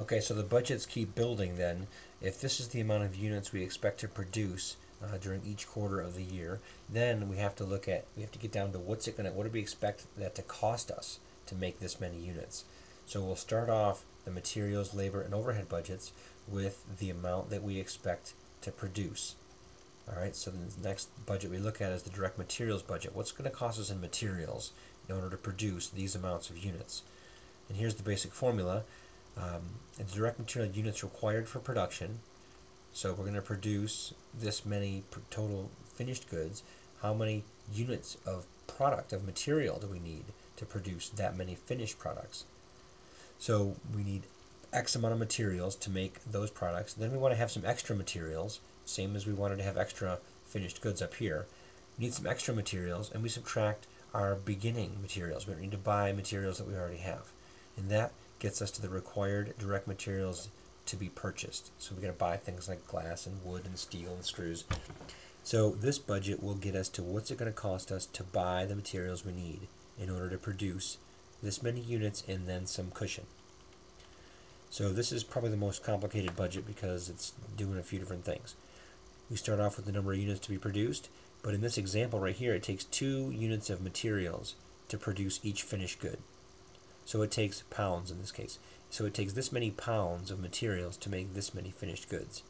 Okay, so the budgets keep building then. If this is the amount of units we expect to produce during each quarter of the year, then we have to get down to what do we expect that to cost us to make this many units. So we'll start off the materials, labor, and overhead budgets with the amount that we expect to produce. All right, so the next budget we look at is the direct materials budget. What's going to cost us in materials in order to produce these amounts of units? And here's the basic formula. The direct material units required for production. So we're going to produce this many total finished goods. How many units of product, of material, do we need to produce that many finished products? So we need X amount of materials to make those products. Then we want to have some extra materials, same as we wanted to have extra finished goods up here. We need some extra materials, and we subtract our beginning materials. We don't need to buy materials that we already have. And that gets us to the required direct materials to be purchased. So we're going to buy things like glass and wood and steel and screws. So this budget will get us to what's it going to cost us to buy the materials we need in order to produce this many units and then some cushion. So this is probably the most complicated budget because it's doing a few different things. We start off with the number of units to be produced, but in this example right here, it takes 2 units of materials to produce each finished good. So it takes pounds in this case. So it takes this many pounds of materials to make this many finished goods.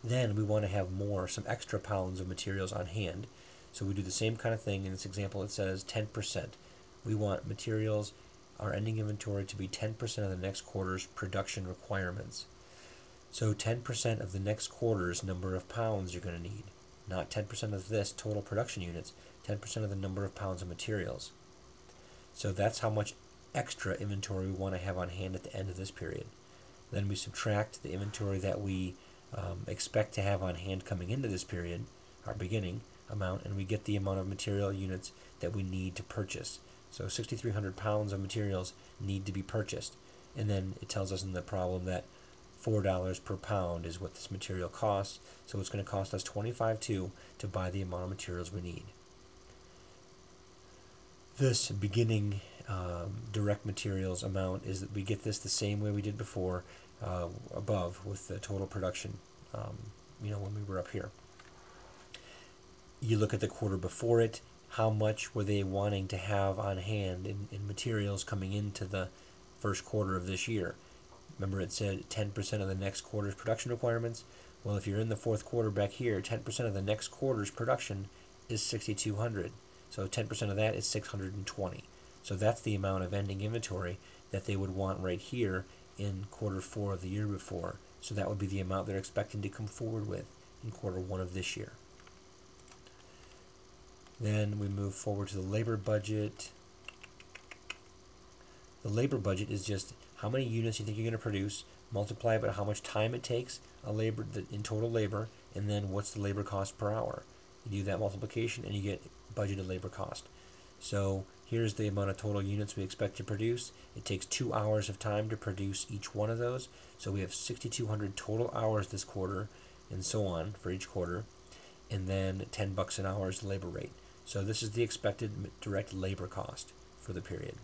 Then we want to have some extra pounds of materials on hand. So we do the same kind of thing. In this example, it says 10%. We want materials, our ending inventory, to be 10% of the next quarter's production requirements. So 10% of the next quarter's number of pounds you're going to need. Not 10% of this total production units, 10% of the number of pounds of materials. So that's how much extra inventory we want to have on hand at the end of this period. Then we subtract the inventory that we expect to have on hand coming into this period, our beginning amount, and we get the amount of material units that we need to purchase. So 6,300 pounds of materials need to be purchased. And then it tells us in the problem that $4 per pound is what this material costs. So it's going to cost us $25.2 to buy the amount of materials we need. This beginning direct materials amount is that we get this the same way we did before above with the total production, when we were up here. You look at the quarter before it, how much were they wanting to have on hand in materials coming into the first quarter of this year? Remember it said 10% of the next quarter's production requirements? Well, if you're in the fourth quarter back here, 10% of the next quarter's production is 6,200. So 10% of that is 620. So that's the amount of ending inventory that they would want right here in quarter 4 of the year before. So that would be the amount they're expecting to come forward with in quarter 1 of this year. Then we move forward to the labor budget. The labor budget is just how many units you think you're going to produce, multiply it by how much time it takes in total labor, and then what's the labor cost per hour. You do that multiplication and you get budgeted labor cost. So here's the amount of total units we expect to produce. It takes 2 hours of time to produce each one of those. So we have 6,200 total hours this quarter, and so on for each quarter. And then $10 an hour is the labor rate. So this is the expected direct labor cost for the period.